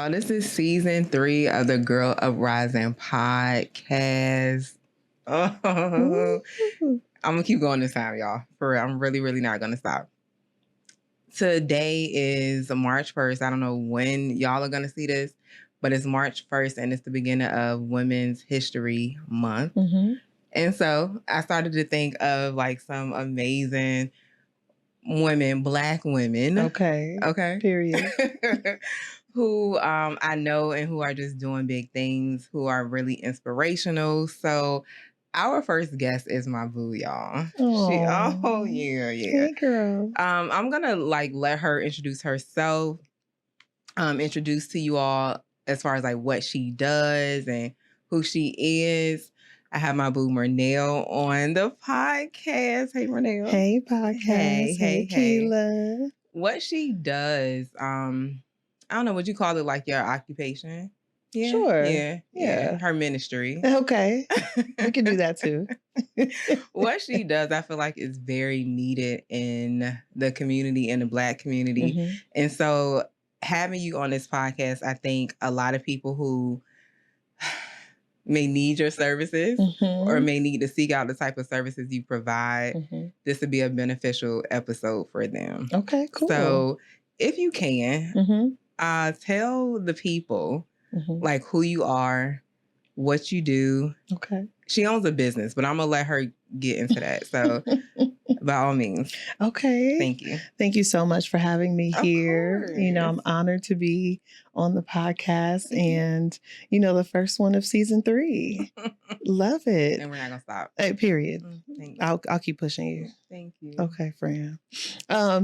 y'all. This is season 3 of the Girl Uprising podcast. Oh, I'm going to keep going this time, y'all. For real, I'm really not going to stop. Today is March 1st. I don't know when y'all are going to see this, but it's March 1st, and it's the beginning of Women's History Month. Mm-hmm. And so I started to think of like some amazing women, Black women. Okay. Period. who I know and who are just doing big things, who are really inspirational. So our first guest is my boo, y'all. Aww. Yeah. Hey, girl. I'm gonna let her introduce herself, introduce to you all as far as like what she does and who she is. I have my boo Myrnel on the podcast. Hey, Myrnel. Hey, podcast. Hey, Keela. What she does, I don't know, would you call it like your occupation? Yeah. Sure. Yeah. Her ministry. Okay. We can do that too. What she does, I feel like is very needed in the community, in the Black community. Mm-hmm. And so having you on this podcast, I think a lot of people who may need your services or may need to seek out the type of services you provide, this would be a beneficial episode for them. Okay, cool. So if you can, tell the people like who you are, what you do. Okay. She owns a business, but I'm going to let her get into that. So by all means. Okay. Thank you. Thank you so much for having me here. Course. You know, I'm honored to be on the podcast and, you know, the first one of season 3. Love it. And we're not going to stop. Period. Thank you. I'll keep pushing you. Thank you. Okay, Fran.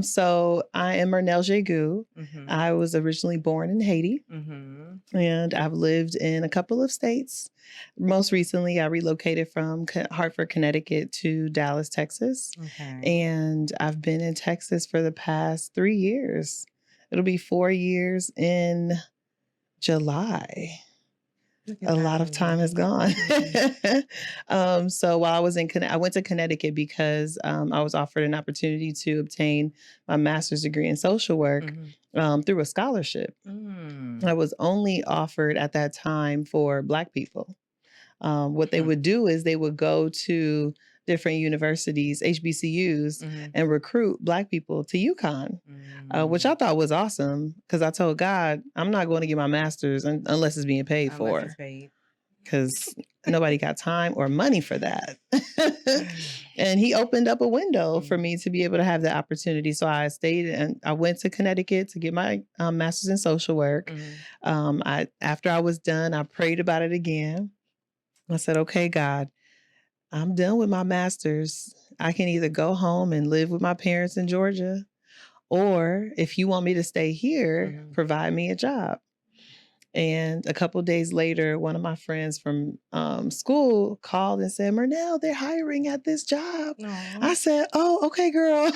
So I am Myrnel Gegu. I was originally born in Haiti and I've lived in a couple of states. Most recently, I relocated from Hartford, Connecticut to Dallas, Texas. Okay. And I've been in Texas for the past 3 years. It'll be 4 years in July. A lot of time has gone. So while I was I went to Connecticut because I was offered an opportunity to obtain my master's degree in social work through a scholarship. I was only offered at that time for Black people. What they would do is they would go to different universities, HBCUs, and recruit Black people to UConn, which I thought was awesome because I told God, I'm not going to get my master's unless it's being paid for. Because nobody got time or money for that. And he opened up a window for me to be able to have the opportunity. So I stayed and I went to Connecticut to get my master's in social work. After I was done, I prayed about it again. I said, okay, God, I'm done with my master's. I can either go home and live with my parents in Georgia, or if you want me to stay here, provide me a job. And a couple of days later, one of my friends from school called and said, Myrnel, they're hiring at this job. Aww. I said, oh, okay, girl.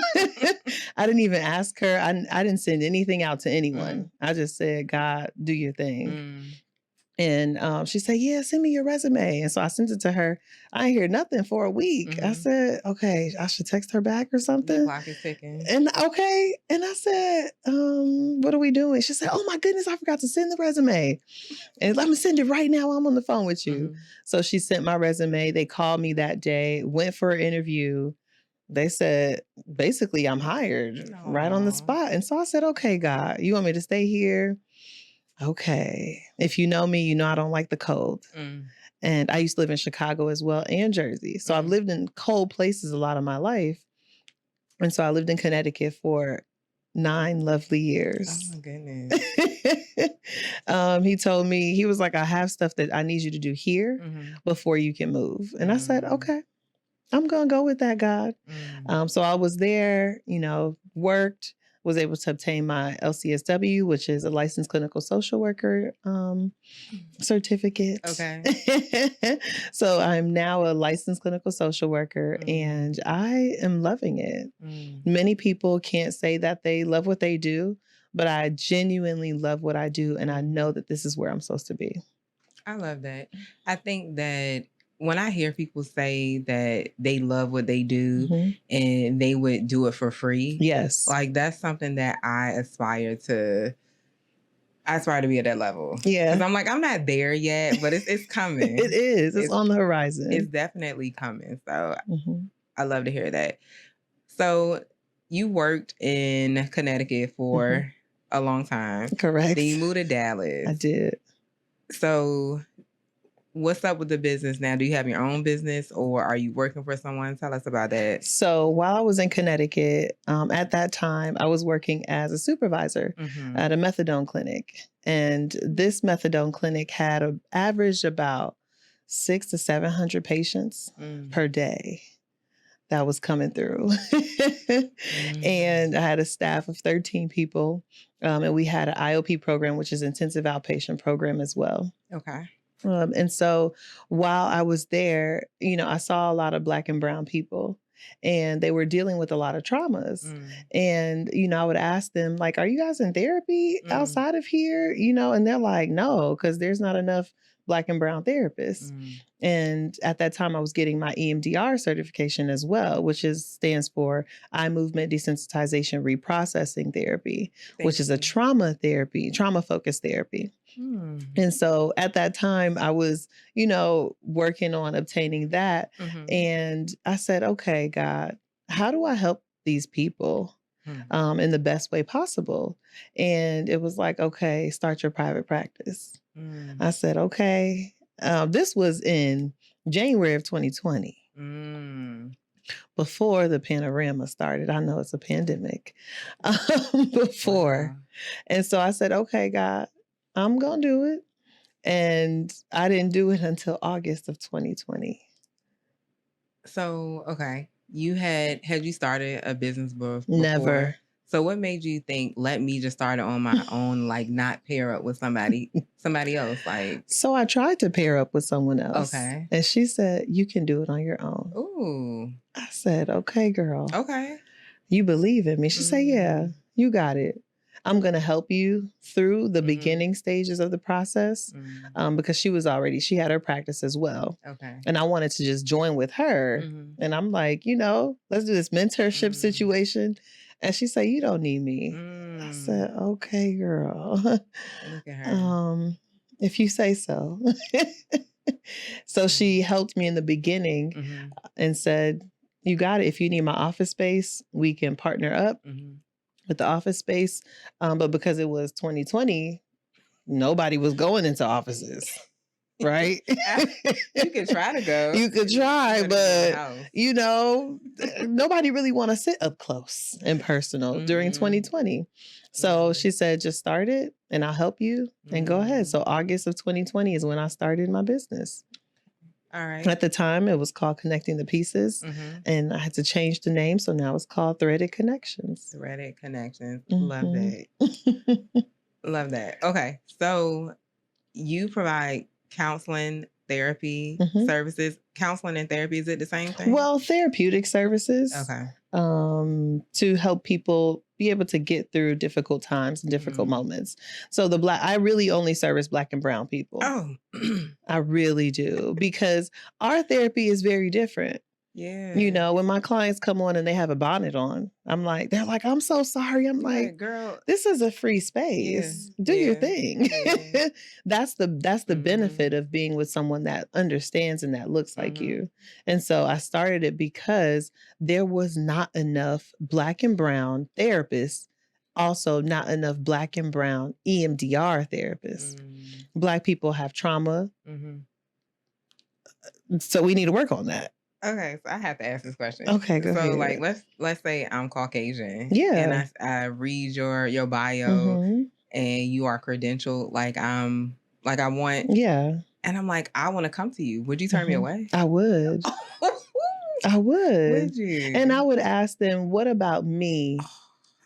I didn't even ask her. I didn't send anything out to anyone. I just said, God, do your thing. And she said, yeah, send me your resume. And so I sent it to her. I didn't hear nothing for a week. I said, okay, I should text her back or something. The clock is ticking. And okay. And I said, what are we doing? She said, oh my goodness, I forgot to send the resume. And let me send it right now. I'm on the phone with you. So she sent my resume. They called me that day, went for an interview. They said, basically, I'm hired right on the spot. And so I said, okay, God, you want me to stay here? Okay. If you know me, you know I don't like the cold. And I used to live in Chicago as well and Jersey. So I've lived in cold places a lot of my life. And so I lived in Connecticut for 9 lovely years. Oh, my goodness. He told me, he was like, I have stuff that I need you to do here before you can move. And I said, okay, I'm going to go with that, God. So I was there, you know, worked, was able to obtain my LCSW, which is a licensed clinical social worker certificate. Okay. So I'm now a licensed clinical social worker and I am loving it. Many people can't say that they love what they do, but I genuinely love what I do. And I know that this is where I'm supposed to be. I love that. I think that when I hear people say that they love what they do and they would do it for free. Yes. Like that's something that I aspire to I aspire to be at that level. Yeah. Because I'm like, I'm not there yet, but it's coming. It is. It's on the horizon. It's definitely coming. So I love to hear that. So you worked in Connecticut for a long time. Correct. Then you moved to Dallas. I did. So what's up with the business now? Do you have your own business or are you working for someone? Tell us about that. So while I was in Connecticut, at that time, I was working as a supervisor at a methadone clinic. And this methadone clinic had an average about 600 to 700 patients per day that was coming through. And I had a staff of 13 people. And we had an IOP program, which is intensive outpatient program as well. Okay. And so while I was there, I saw a lot of Black and brown people and they were dealing with a lot of traumas. And, I would ask them, like, are you guys in therapy outside of here? And they're like, no, because there's not enough Black and brown therapists. And at that time, I was getting my EMDR certification as well, which stands for Eye Movement Desensitization Reprocessing Therapy, which is a trauma-focused therapy. And so at that time, I was, working on obtaining that. And I said, okay, God, how do I help these people in the best way possible? And it was like, okay, start your private practice. I said, okay. This was in January of 2020. Before the panorama started. I know it's a pandemic. Before. Wow. And so I said, okay, God, I'm going to do it. And I didn't do it until August of 2020. So, okay. Had you started a business before? Never. So what made you think, let me just start it on my own, like not pair up with somebody else? Like, so I tried to pair up with someone else. Okay. And she said, you can do it on your own. Ooh. I said, okay, girl. Okay. You believe in me? She said, yeah, you got it. I'm going to help you through the beginning stages of the process because she had her practice as well. Okay. And I wanted to just join with her. And I'm like, let's do this mentorship situation. And she said, you don't need me. I said, okay, girl. Look at her. If you say so. So she helped me in the beginning and said, you got it. If you need my office space, we can partner up with the office space. But because it was 2020, nobody was going into offices. Right? You could try to go. You could try, but nobody really want to sit up close and personal during 2020. So she said, just start it and I'll help you and go ahead. So August of 2020 is when I started my business. All right. At the time, it was called Connecting the Pieces, and I had to change the name, so now it's called Threaded Connections. Threaded Connections. Love that. Love that. Okay, so you provide counseling, therapy services. Counseling and therapy, is it the same thing? Well, therapeutic services. Okay. To help people be able to get through difficult times and difficult moments. So I really only service Black and brown people. Oh. I really do, because our therapy is very different. Yeah. When my clients come on and they have a bonnet on, they're like, I'm so sorry. I'm like, girl, this is a free space. Do your thing. Yeah. That's the benefit of being with someone that understands and that looks like you. And so I started it because there was not enough Black and brown therapists, also not enough Black and brown EMDR therapists. Black people have trauma. So we need to work on that. Okay, so I have to ask this question. Okay, go ahead. So, like, let's say I'm Caucasian. Yeah. And I read your bio and you are credentialed like I want. Yeah. And I'm like, I want to come to you. Would you turn me away? I would. I would. Would you? And I would ask them, what about me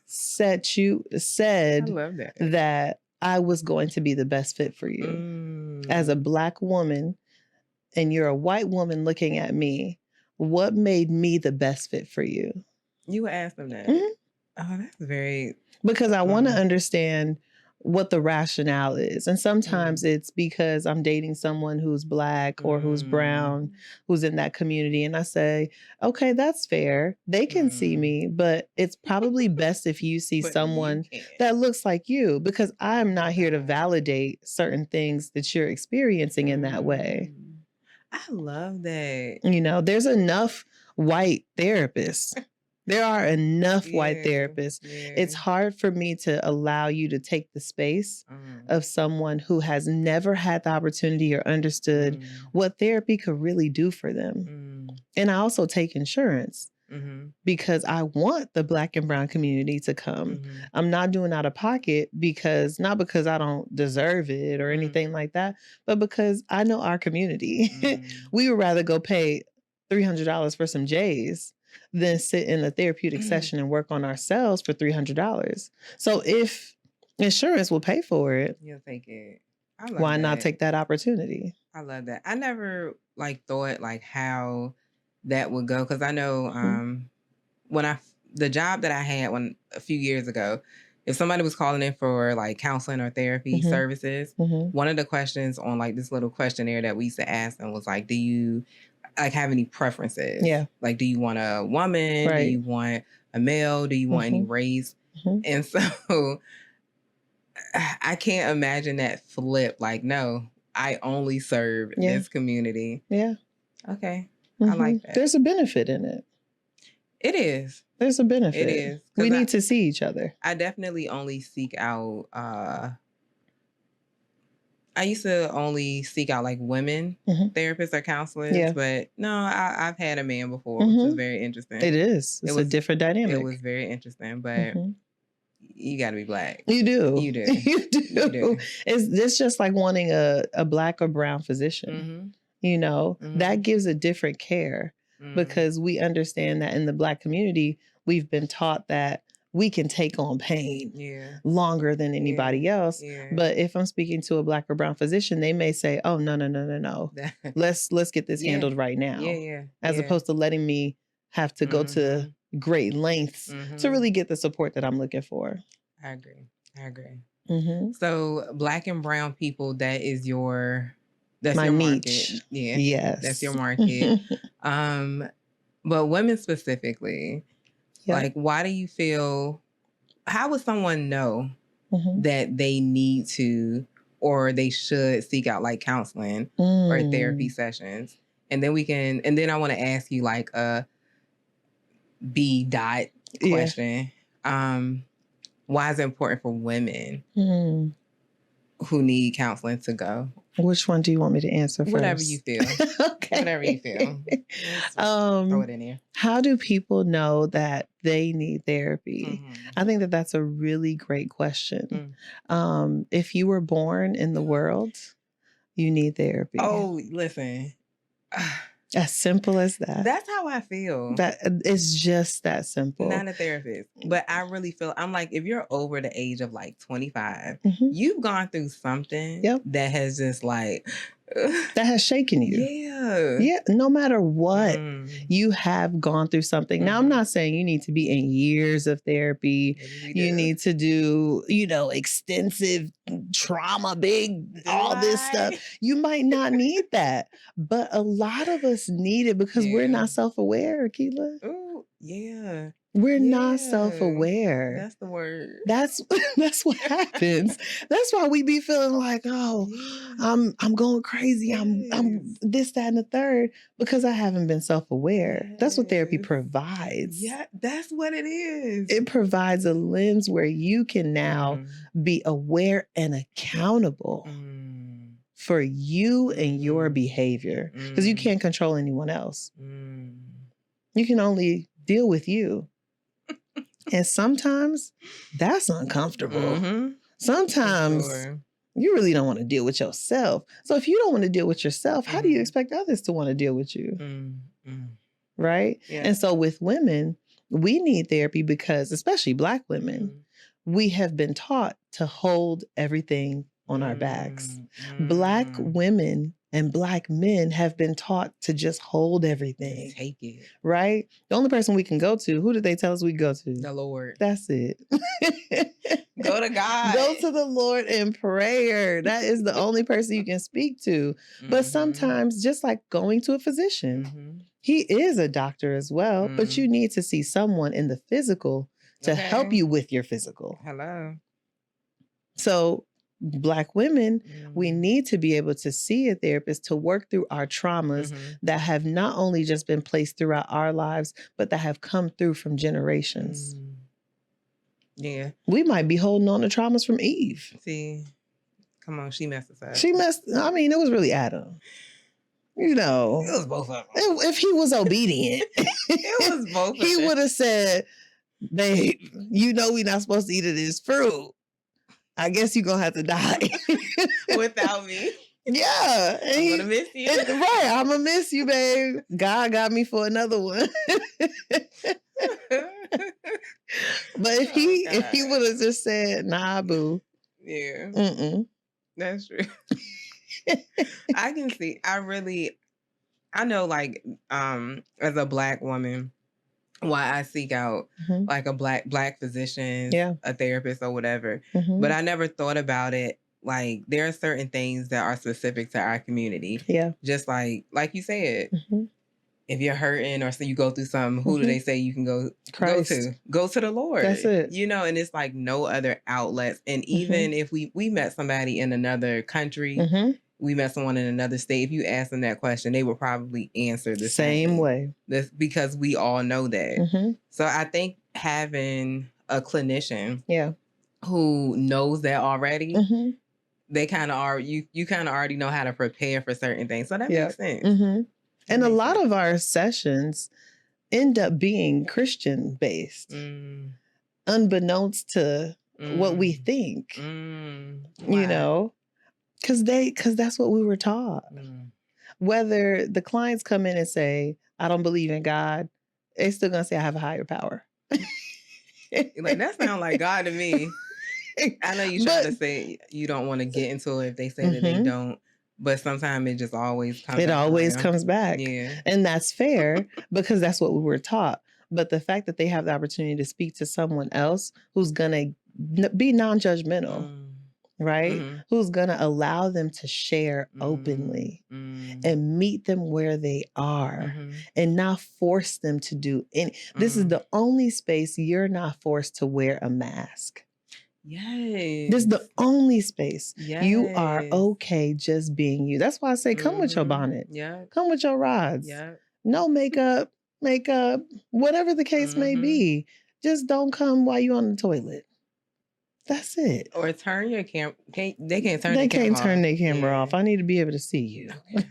said I love that I was going to be the best fit for you? As a Black woman, and you're a white woman looking at me, what made me the best fit for you? You would ask them that. Oh, that's very... Because I want to understand what the rationale is. And sometimes it's because I'm dating someone who's Black or who's brown, who's in that community. And I say, okay, that's fair. They can see me, but it's probably best if you see someone that looks like you, because I'm not here to validate certain things that you're experiencing in that way. I love that. You know, there's enough white therapists. There are enough white therapists. It's hard for me to allow you to take the space of someone who has never had the opportunity or understood what therapy could really do for them. And I also take insurance because I want the Black and brown community to come. I'm not doing out of pocket because, not because I don't deserve it or anything like that, but because I know our community. We would rather go pay $300 for some J's than sit in a therapeutic session and work on ourselves for $300. So if insurance will pay for it, you'll take it. Why not take that opportunity? I love that. I never thought how that would go, because I know when the job that I had a few years ago, if somebody was calling in for counseling or therapy services, one of the questions on this little questionnaire that we used to ask them was do you have any preferences? Yeah. Do you want a woman? Right. Do you want a male? Do you want any race? And so I can't imagine that flip. No, I only serve this community. Yeah. Okay. I like that. There's a benefit in it. It is. There's a benefit. It is. We need to see each other. I definitely only seek out I used to only seek out women therapists or counselors, but no, I've had a man before, which was very interesting. It is. It's a different dynamic. It was very interesting, but you got to be Black. You do. You do. You do. You do. It's just like wanting a Black or brown physician. You know, that gives a different care because we understand that in the Black community, we've been taught that we can take on pain longer than anybody else. But if I'm speaking to a Black or brown physician, they may say, oh, no. Let's get this handled right now. As opposed to letting me have to go to great lengths to really get the support that I'm looking for. I agree. So Black and brown people, that's your niche. Market. Yeah. Yes. That's your market. But women specifically, why do you feel, how would someone know that they need to or they should seek out counseling or therapy sessions? And then I want to ask you a B dot question. Why is it important for women who need counseling to go? Which one do you want me to answer first? Whatever you feel. Okay. Whatever you feel. Throw it in here. How do people know that they need therapy? I think that that's a really great question. If you were born in the world, you need therapy. Oh, listen. As simple as that. That's how I feel. That it's just that simple. Not a therapist, but I really feel, I'm if you're over the age of 25, you've gone through something that has just that has shaken you. Yeah. No matter what, you have gone through something. Now, I'm not saying you need to be in years of therapy. You need to do, extensive trauma, all this stuff. You might not need that, but a lot of us need it because we're not self-aware, Keela. Oh, yeah. We're not self-aware. That's the word. That's what happens. That's why we be feeling I'm going crazy. I'm this, that, and the third because I haven't been self-aware. That's what therapy provides. Yeah, that's what it is. It provides a lens where you can now be aware and accountable for you and your behavior because you can't control anyone else. You can only deal with you. And sometimes that's uncomfortable. Sometimes you really don't want to deal with yourself. So if you don't want to deal with yourself, how do you expect others to want to deal with you? Right? Yeah. And so with women, we need therapy because, especially Black women, we have been taught to hold everything on our backs. Black women And Black men have been taught to just hold everything. Just take it. Right? The only person we can go to, who did they tell us we go to? The Lord. That's it. Go to God. Go to the Lord in prayer. That is the only person you can speak to. But sometimes, just like going to a physician, he is a doctor as well, but you need to see someone in the physical to help you with your physical. Hello. So Black women, we need to be able to see a therapist to work through our traumas that have not only just been placed throughout our lives, but that have come through from generations. Yeah. We might be holding on to traumas from Eve. See, come on, she messed us up. I mean, it was really Adam. You know. It was both of them. If he was obedient, it was both of them. He would have said, babe, you know we're not supposed to eat of this fruit. I guess you're going to have to die. Without me. Yeah. I'm going to miss you. Right. I'm going to miss you, babe. God got me for another one. But if he would have just said, nah, boo. Yeah. That's true. I can see. I know, like, as a Black woman, why I seek out like a black physician, a therapist or whatever. But I never thought about it. Like, there are certain things that are specific to our community. Yeah. Just like you said, if you're hurting or so you go through something, who do they say you can go to? Go to the Lord. That's it. You know, and it's like no other outlets. And even if we met somebody in another country, we met someone in another state, if you ask them that question, they will probably answer the same way. Because we all know that. So I think having a clinician who knows that already, they kind of are, you kind of already know how to prepare for certain things. So that makes sense. And a lot of our sessions end up being Christian based, unbeknownst to what we think, you know, because that's what we were taught. Whether the clients come in and say, I don't believe in God, they're still going to say, I have a higher power. Like, that sounds like God to me. I know you're trying to say you don't want to get into it if they say that they don't. But sometimes it just always comes back. It always comes back. Yeah. And that's fair because that's what we were taught. But the fact that they have the opportunity to speak to someone else who's going to be non-judgmental, right? Who's going to allow them to share openly and meet them where they are and not force them to do any. This is the only space you're not forced to wear a mask. Yes. This is the only space. Yes. You are okay just being you. That's why I say come with your bonnet. Yeah. Come with your rods. Yeah. No makeup, whatever the case may be. Just don't come while you're on the toilet. That's it. Or turn your camera. They can't turn their camera off. I need to be able to see you. Okay.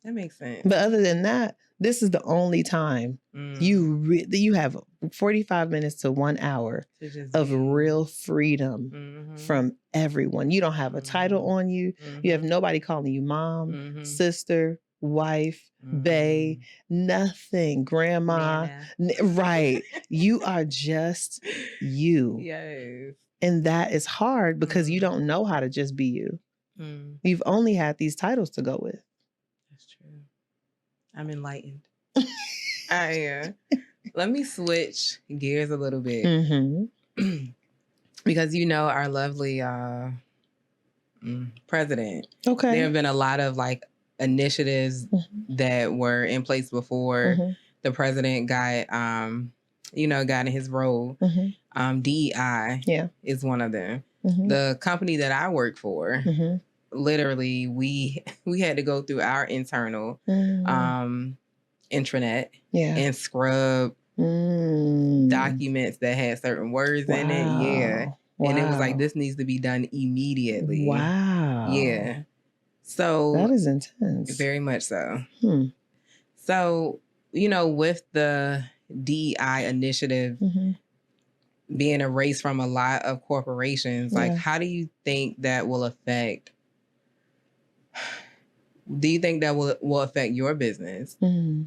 That makes sense. But other than that, this is the only time you have 45 minutes to 1 hour of real freedom from everyone. You don't have a title on you. You have nobody calling you mom, sister, wife, bae, nothing, grandma. Right. You are just you. Yes. And that is hard because you don't know how to just be you. You've only had these titles to go with. That's true. I'm enlightened. Let me switch gears a little bit. Because our lovely president. Okay. There have been a lot of like initiatives that were in place before the president got got in his role. DEI is one of them. The company that I work for, literally we had to go through our internal intranet and scrub documents that had certain words in it. Yeah. Wow. And it was like, this needs to be done immediately. Wow. Yeah. So that is intense. Very much so. So, with the DEI initiative being erased from a lot of corporations, like, how do you think that will affect? Do you think that will affect your business? In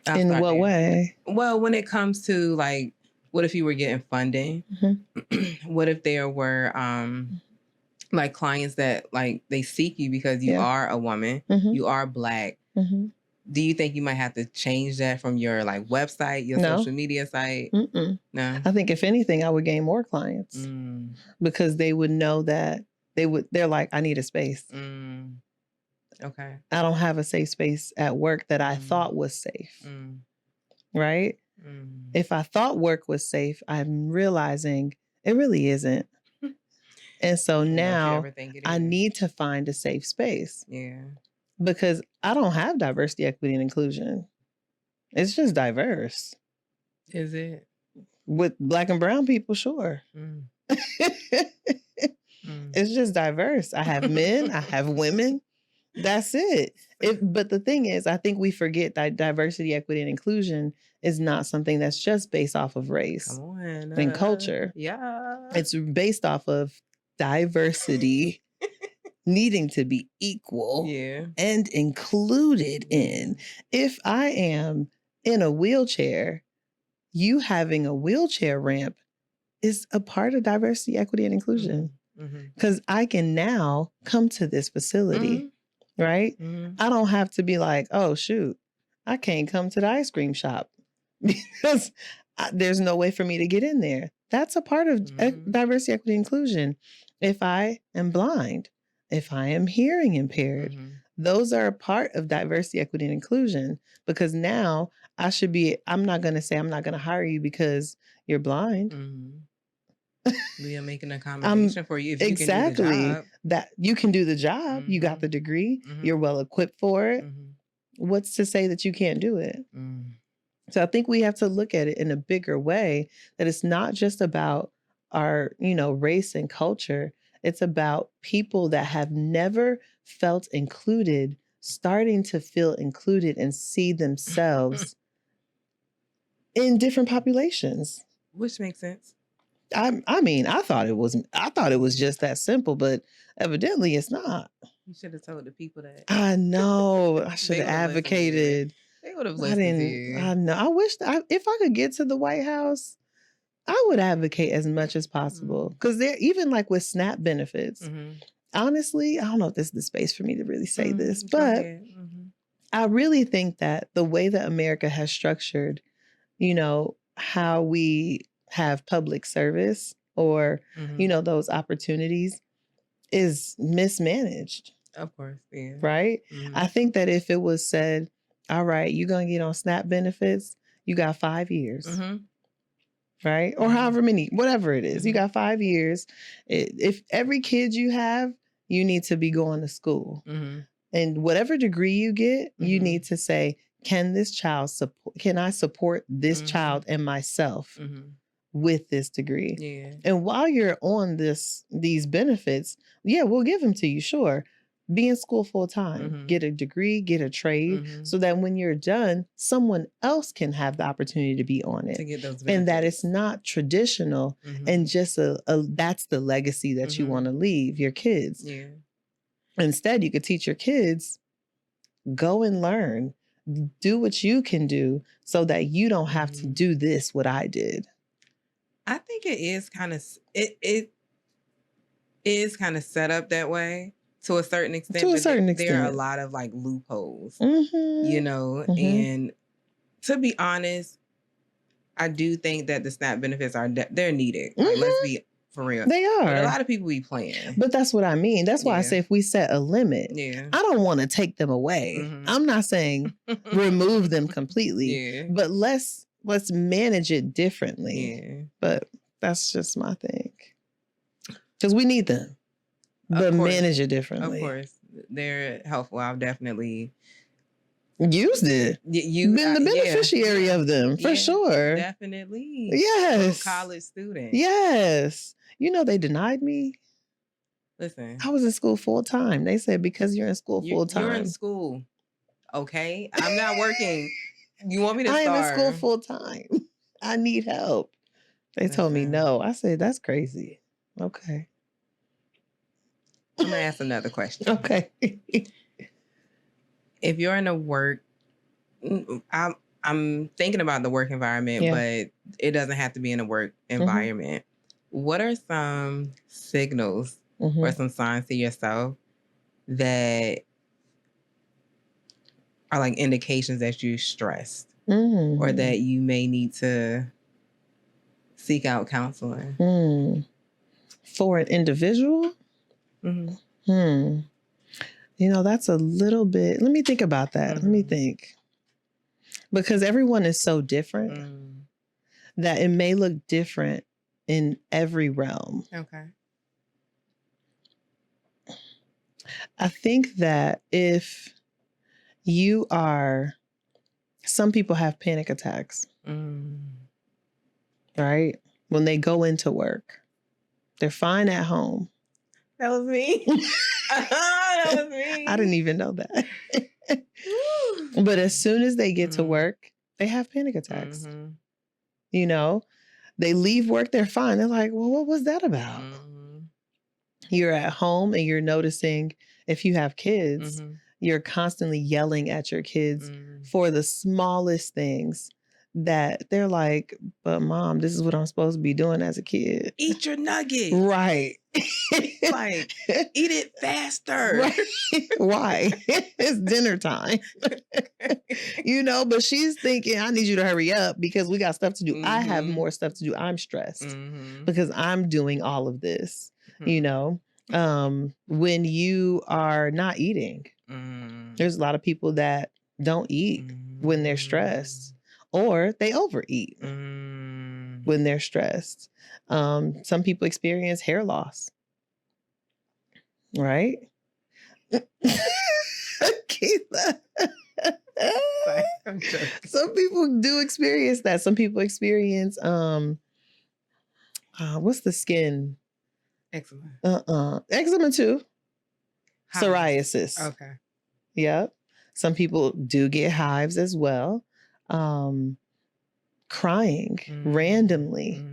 what way? Well, when it comes to like, what if you were getting funding? What if there were like clients that like they seek you because you are a woman, you are Black. Do you think you might have to change that from your like website, your social media site? No. I think if anything, I would gain more clients because they would know that they're like, I need a space. Okay. I don't have a safe space at work that I thought was safe. Right? If I thought work was safe, I'm realizing it really isn't. And so now I need to find a safe space. Yeah. Because I don't have diversity, equity, and inclusion. It's just diverse. Is it? With Black and brown people, sure. It's just diverse. I have men, I have women. That's it. But the thing is, I think we forget that diversity, equity, and inclusion is not something that's just based off of race and culture. Yeah. It's based off of diversity needing to be equal and included in. If I am in a wheelchair, you having a wheelchair ramp is a part of diversity, equity, and inclusion. Because I can now come to this facility, right? I don't have to be like, oh, shoot, I can't come to the ice cream shop because there's no way for me to get in there. That's a part of diversity, equity, inclusion. If I am blind, if I am hearing impaired, those are a part of diversity, equity, and inclusion because now I'm not going to say I'm not going to hire you because you're blind. We are making an accommodation for you if you can do the job. That you can do the job. You got the degree. You're well equipped for it. What's to say that you can't do it? So I think we have to look at it in a bigger way, that it's not just about our, race and culture. It's about people that have never felt included, starting to feel included and see themselves in different populations. Which makes sense. I mean, I thought it was just that simple, but evidently it's not. You should have told the people that. I know. I should have advocated. They would have listened to you. I know. I wish if I could get to the White House, I would advocate as much as possible. Because they're even like with SNAP benefits. Honestly, I don't know if this is the space for me to really say this, but I really think that the way that America has structured, how we have public service or, those opportunities is mismanaged. Of course, yeah. Right? I think that if it was said, all right, you're going to get on SNAP benefits, you got 5 years. Right? Or however many, whatever it is, you got 5 years. If every kid you have, you need to be going to school. And whatever degree you get, you need to say, can I support this child and myself with this degree? Yeah. And while you're on these benefits, we'll give them to you, sure. Be in school full time, get a degree, get a trade, so that when you're done, someone else can have the opportunity to be on it. To get those benefits. And that it's not traditional and just that's the legacy that you want to leave your kids. Yeah. Instead, you could teach your kids, go and learn, do what you can do so that you don't have to do what I did. I think it is kind of it is kind of set up that way to a certain extent. There are a lot of like loopholes, and to be honest, I do think that the SNAP benefits they're needed. Like, let's be for real. They are. But a lot of people be playing. But that's what I mean. That's why I say if we set a limit, I don't want to take them away. I'm not saying remove them completely, but let's manage it differently. Yeah. But that's just my thing. Because we need them. But manage it differently. Of course. They're helpful. I've definitely used it. You've been the beneficiary of them, for sure. Definitely. Yes. College student. Yes. They denied me. Listen. I was in school full time. They said, because you're in school full time. You're in school. Okay. I'm not working. You want me to start? I am in school full time. I need help. They told me no. I said, that's crazy. Okay. I'm going to ask another question. Okay. If you're in a work, I'm thinking about the work environment, but it doesn't have to be in a work environment. What are some signals or some signs to yourself that are like indications that you're stressed or that you may need to seek out counseling? For an individual? That's a little bit. Let me think about that. Let me think. Because everyone is so different that it may look different in every realm. Okay. I think that if you are, some people have panic attacks, right? When they go into work, they're fine at home. That was me. That was me. I didn't even know that. But as soon as they get to work, they have panic attacks. They leave work, they're fine. They're like, well, what was that about? You're at home and you're noticing, if you have kids, you're constantly yelling at your kids for the smallest things that they're like, but mom, this is what I'm supposed to be doing as a kid. Eat your nuggets. Right. Like, eat it faster. Right. Why? It's dinner time. But she's thinking, I need you to hurry up because we got stuff to do. I have more stuff to do. I'm stressed because I'm doing all of this. When you are not eating, there's a lot of people that don't eat when they're stressed, or they overeat when they're stressed. Some people experience hair loss, right? Some people do experience that. Some people experience what's the skin? Eczema. Eczema too. Psoriasis. Okay. Yep. Some people do get hives as well. Crying randomly.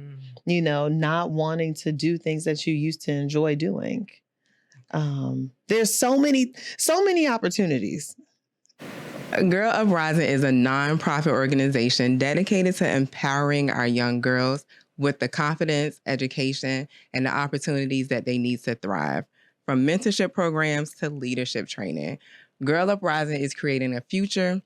Not wanting to do things that you used to enjoy doing. There's so many opportunities. Girl Uprising is a nonprofit organization dedicated to empowering our young girls with the confidence, education, and the opportunities that they need to thrive. From mentorship programs to leadership training, Girl Uprising is creating a future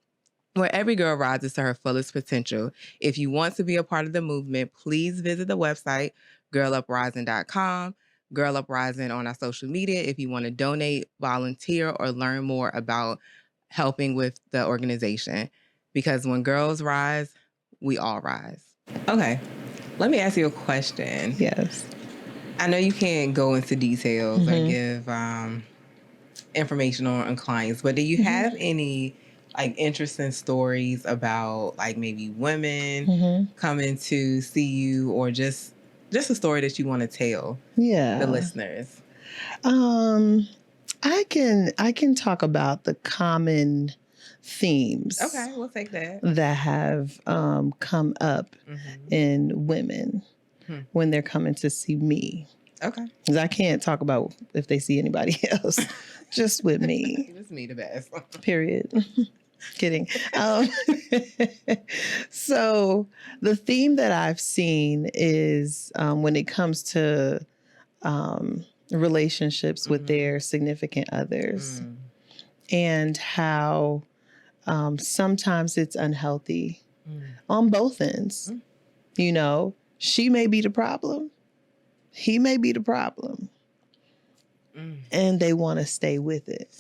where every girl rises to her fullest potential. If you want to be a part of the movement, please visit the website, girluprising.com. Girl Uprising on our social media if you want to donate, volunteer, or learn more about helping with the organization. Because when girls rise, we all rise. Okay, let me ask you a question. Yes. I know you can't go into details or give information on clients, but do you have any like interesting stories about like maybe women coming to see you, or just a story that you want to tell the listeners? I can talk about the common themes. Okay, we'll take that. That have come up in women when they're coming to see me. Okay. Because I can't talk about if they see anybody else, just with me. Just me the best. Period. Kidding. So the theme that I've seen is when it comes to relationships with their significant others, and how sometimes it's unhealthy on both ends. She may be the problem. He may be the problem. And they want to stay with it.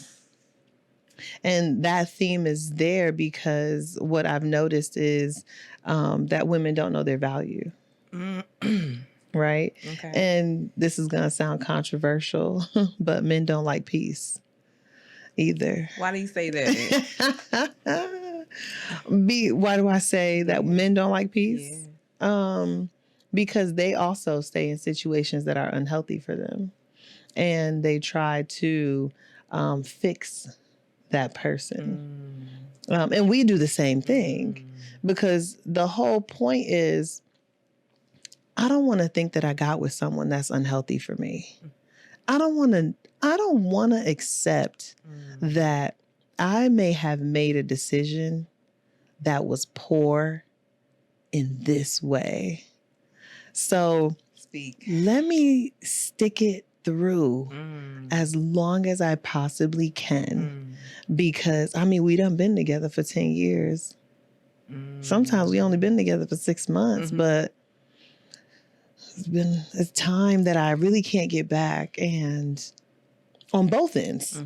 And that theme is there because what I've noticed is that women don't know their value. Right? Okay. And this is going to sound controversial, but men don't like peace either. Why do you say that? Why do I say that men don't like peace? Yeah. Because they also stay in situations that are unhealthy for them. And they try to fix that person. And we do the same thing because the whole point is, I don't want to think that I got with someone that's unhealthy for me. I don't want to accept that I may have made a decision that was poor in this way. So let me stick it through as long as I possibly can. Because, I mean, we done been together for 10 years. Sometimes we only been together for 6 months, but it's time that I really can't get back, and on both ends.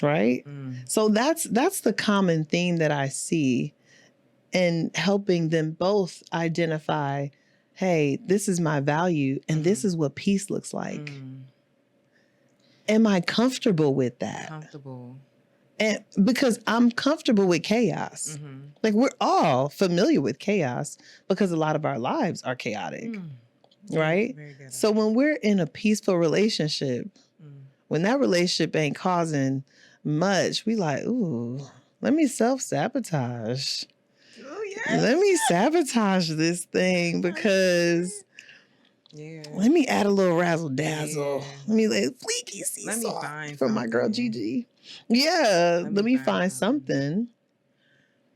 Right? So that's the common theme that I see in helping them both identify, hey, this is my value and this is what peace looks like. Am I comfortable with that? And because I'm comfortable with chaos. Like, we're all familiar with chaos because a lot of our lives are chaotic. Right? So when we're in a peaceful relationship, when that relationship ain't causing much, we like, ooh, let me self-sabotage. Let me sabotage this thing because let me add a little razzle dazzle. Let me let fleeky seesaw from my girl Gigi. Yeah, let me find something.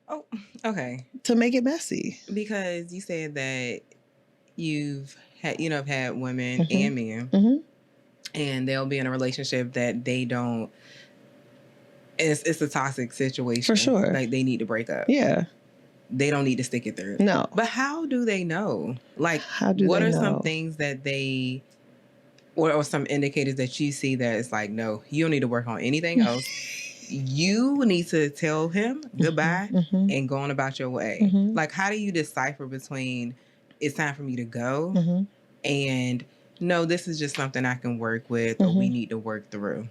Oh, okay. To make it messy. Because you said that you've had women and men, and they'll be in a relationship that they don't. It's a toxic situation for sure. Like, they need to break up. Yeah. They don't need to stick it through. No. But how do they know? Like, what are some things that they, or some indicators that you see that it's like, no, you don't need to work on anything else. You need to tell him goodbye and go on about your way. Like, how do you decipher between it's time for me to go and no, this is just something I can work with or we need to work through?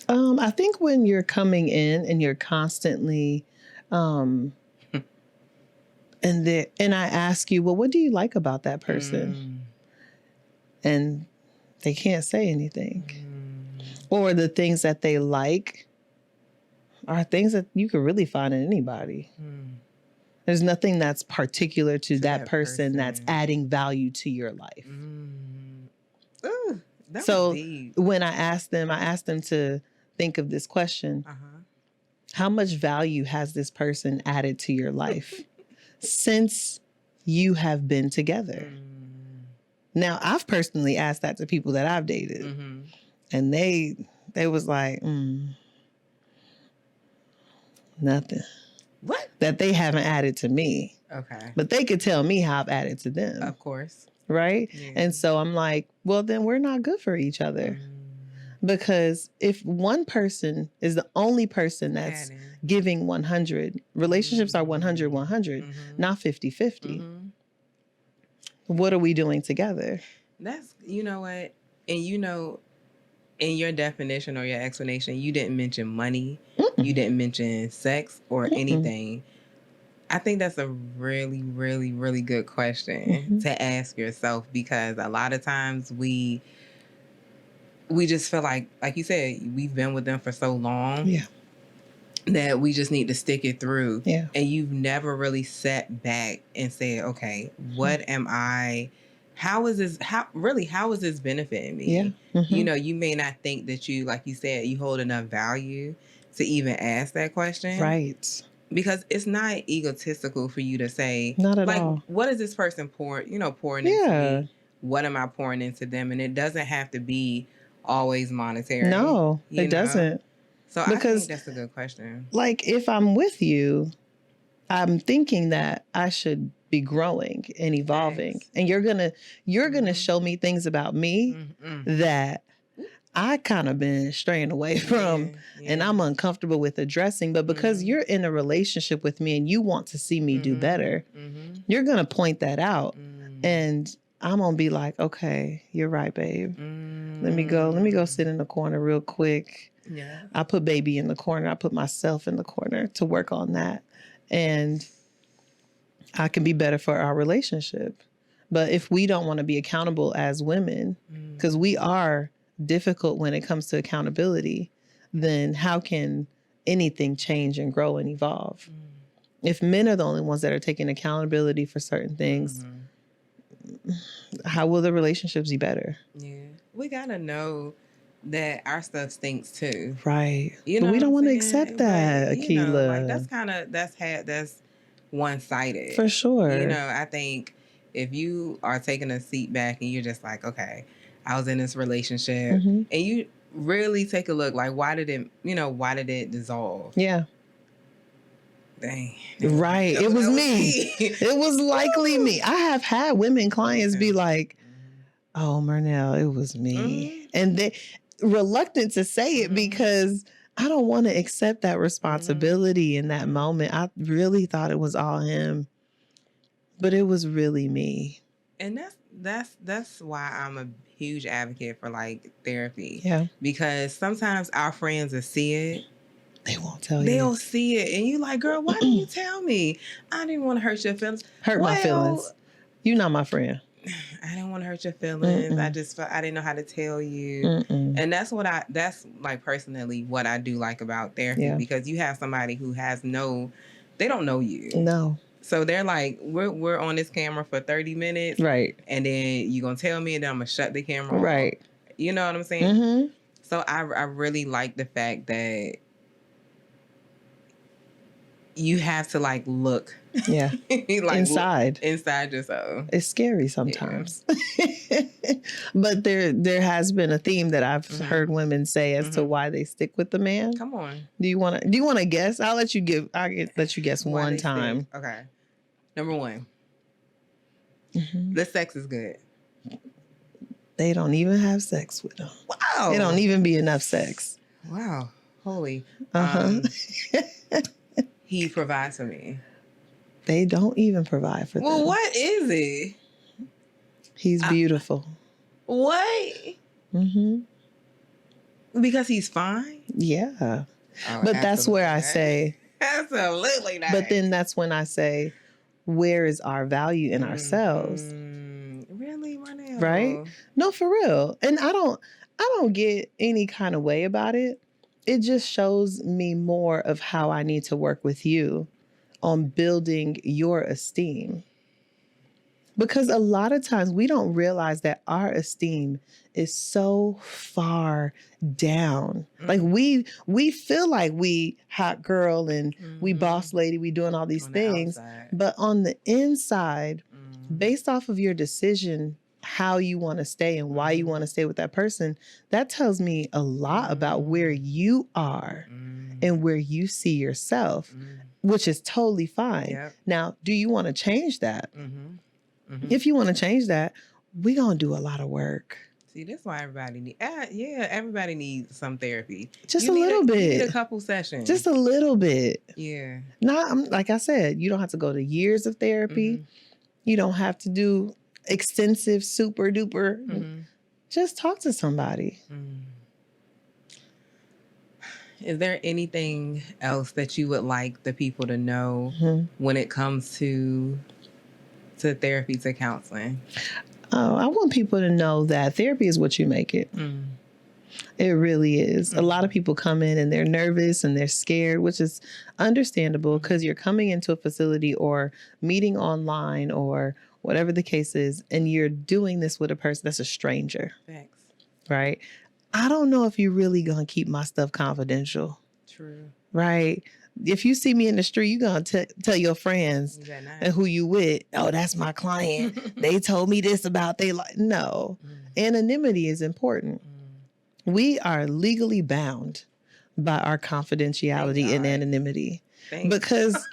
I think when you're coming in and you're constantly, and I ask you, well, what do you like about that person? And they can't say anything. Or the things that they like are things that you could really find in anybody. There's nothing that's particular to that person that's adding value to your life. Ooh, that so was deep. When I asked them to think of this question, how much value has this person added to your life since you have been together? Now, I've personally asked that to people that I've dated, and they was like, nothing. What? That they haven't added to me. Okay. But they could tell me how I've added to them. Of course. Right? Yeah. And so I'm like, well, then we're not good for each other. Because if one person is the only person that's giving 100, relationships are 100, 100, not 50, 50. What are we doing together? That's, you know what? And in your definition or your explanation, you didn't mention money. You didn't mention sex or anything. I think that's a really, really, really good question to ask yourself, because a lot of times we just feel like you said, we've been with them for so long that we just need to stick it through. Yeah. And you've never really sat back and said, okay, what am I, how is this benefiting me? Yeah. You may not think that you, like you said, you hold enough value to even ask that question. Right. Because it's not egotistical for you to say, not at all. What is this person pouring into me? What am I pouring into them? And it doesn't have to be always monetary. No, it doesn't. So because I think that's a good question. Like, if I'm with you, I'm thinking that I should be growing and evolving. Thanks. And you're gonna show me things about me that I kind of been straying away from and I'm uncomfortable with addressing. But because you're in a relationship with me and you want to see me do better, you're going to point that out. And I'm going to be like, okay, you're right, babe. Let me go sit in the corner real quick. Yeah. I put baby in the corner. I put myself in the corner to work on that. And I can be better for our relationship. But if we don't want to be accountable as women, because we are difficult when it comes to accountability, then how can anything change and grow and evolve? If men are the only ones that are taking accountability for certain things, how will the relationships be better? Yeah. We got to know that our stuff stinks too. Right. But we don't want to accept that, Akilah. That's one-sided. For sure. I think if you are taking a seat back and you're just like, okay, I was in this relationship, and you really take a look, like, why did it dissolve? Yeah. Dang. Right. It was me. It was likely me. I have had women clients be like, oh, Myrnel, it was me. And they reluctant to say it because I don't want to accept that responsibility in that moment. I really thought it was all him, but it was really me. And that's why I'm a huge advocate for like therapy. Yeah. Because sometimes our friends will see it. They won't tell you. They'll see it. And you like, girl, why didn't you tell me? I didn't want to hurt your feelings. Hurt my feelings. You're not my friend. I didn't want to hurt your feelings. I didn't know how to tell you. And that's like personally what I do like about therapy, because you have somebody who they don't know you. No. So they're like, we're on this camera for 30 minutes. Right. And then you're going to tell me, and then I'm going to shut the camera off. Right. You know what I'm saying? So I really like the fact that you have to like look. Yeah. like inside yourself. It's scary sometimes. Yeah. But there has been a theme that I've heard women say as to why they stick with the man. Come on. Do you want to guess? I'll let you guess one time. Stick. Okay. Number one. The sex is good. They don't even have sex with them. Wow. It don't even be enough sex. Wow. Holy. He provides for me. They don't even provide for them. Well, what is it? He's beautiful. What? Because he's fine? Yeah. But that's where I say. Absolutely not. But then that's when I say, where is our value in ourselves? Really, Myrnel? Right? No, for real. And I don't get any kind of way about it. It just shows me more of how I need to work with you on building your esteem. Because a lot of times we don't realize that our esteem is so far down. Like we feel like we hot girl and we boss lady, we doing all these things. But on the inside, based off of your decision, how you want to stay and why you want to stay with that person, that tells me a lot about where you are and where you see yourself, which is totally fine. Yep. Now, do you want to change that? If you want to change that, we're going to do a lot of work. See, that's why everybody everybody needs some therapy. Just a little bit. You need a couple sessions. Just a little bit. Yeah. Not, like I said, you don't have to go to years of therapy. You don't have to do extensive, super duper. Just talk to somebody. Is there anything else that you would like the people to know when it comes to therapy, to counseling? I want people to know that therapy is what you make it. It really is. A lot of people come in and they're nervous and they're scared, which is understandable because you're coming into a facility or meeting online or whatever the case is, and you're doing this with a person that's a stranger. Thanks. Right? I don't know if you're really going to keep my stuff confidential. True. Right? If you see me in the street, you're going to tell your friends and who you with, oh, that's my client. They told me this about they like. No. Anonymity is important. We are legally bound by our confidentiality and anonymity. Because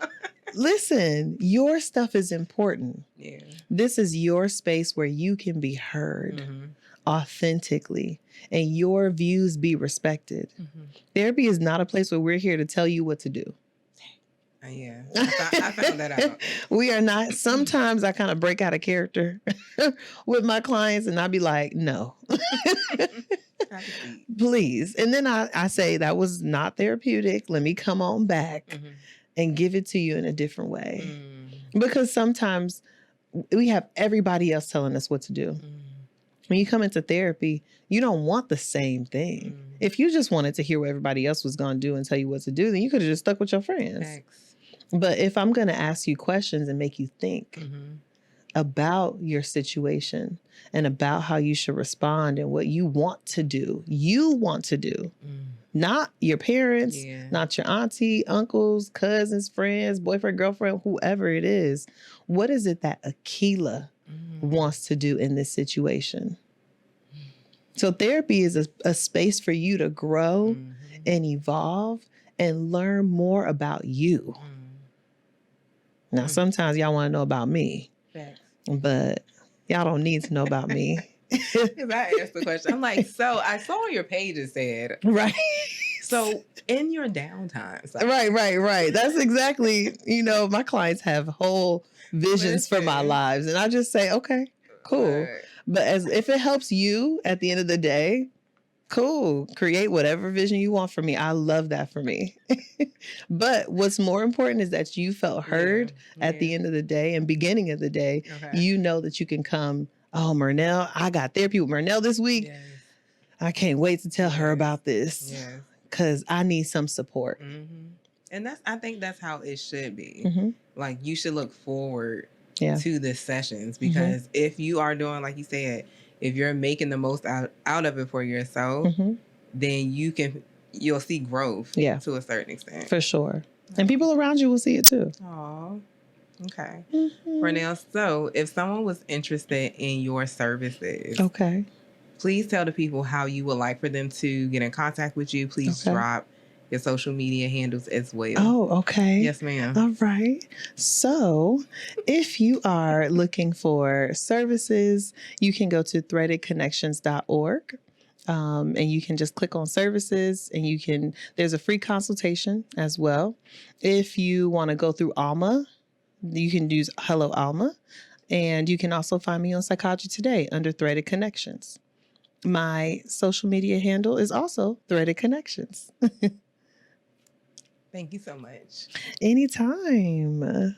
listen, your stuff is important. Yeah. This is your space where you can be heard authentically and your views be respected. Therapy is not a place where we're here to tell you what to do. Yeah, I found that out. We are not. Sometimes I kind of break out of character with my clients and I'll be like, no, please. And then I say that was not therapeutic. Let me come on back and give it to you in a different way. Because sometimes we have everybody else telling us what to do. When you come into therapy, you don't want the same thing. If you just wanted to hear what everybody else was going to do and tell you what to do, then you could have just stuck with your friends. Thanks. But if I'm going to ask you questions and make you think about your situation and about how you should respond and what you want to do, not your parents, not your auntie, uncles, cousins, friends, boyfriend, girlfriend, whoever it is. What is it that Akila wants to do in this situation? So therapy is a space for you to grow and evolve and learn more about you. Now, sometimes y'all want to know about me, but y'all don't need to know about me. Because I asked the question. I'm like, so I saw on your page it said. Right. So in your downtime. So. Right. That's exactly, my clients have whole visions for my lives. And I just say, okay, cool. But as if it helps you at the end of the day, cool. Create whatever vision you want for me. I love that for me. But what's more important is that you felt heard at the end of the day and beginning of the day. Okay. You know that you can come, oh, Myrnel, I got therapy with Myrnel this week. Yes. I can't wait to tell her about this because I need some support. And I think that's how it should be. Like you should look forward to the sessions because if you are doing, like you said, if you're making the most out of it for yourself, then you'll see growth to a certain extent. For sure. And people around you will see it too. Aw. Okay. Myrnel, so if someone was interested in your services, please tell the people how you would like for them to get in contact with you. Please drop your social media handles as well. Oh, okay. Yes, ma'am. All right. So if you are looking for services, you can go to threadedconnections.org. And you can just click on services and there's a free consultation as well. If you want to go through Alma, you can use Hello Alma. And you can also find me on Psychology Today under Threaded Connections. My social media handle is also Threaded Connections. Thank you so much. Anytime.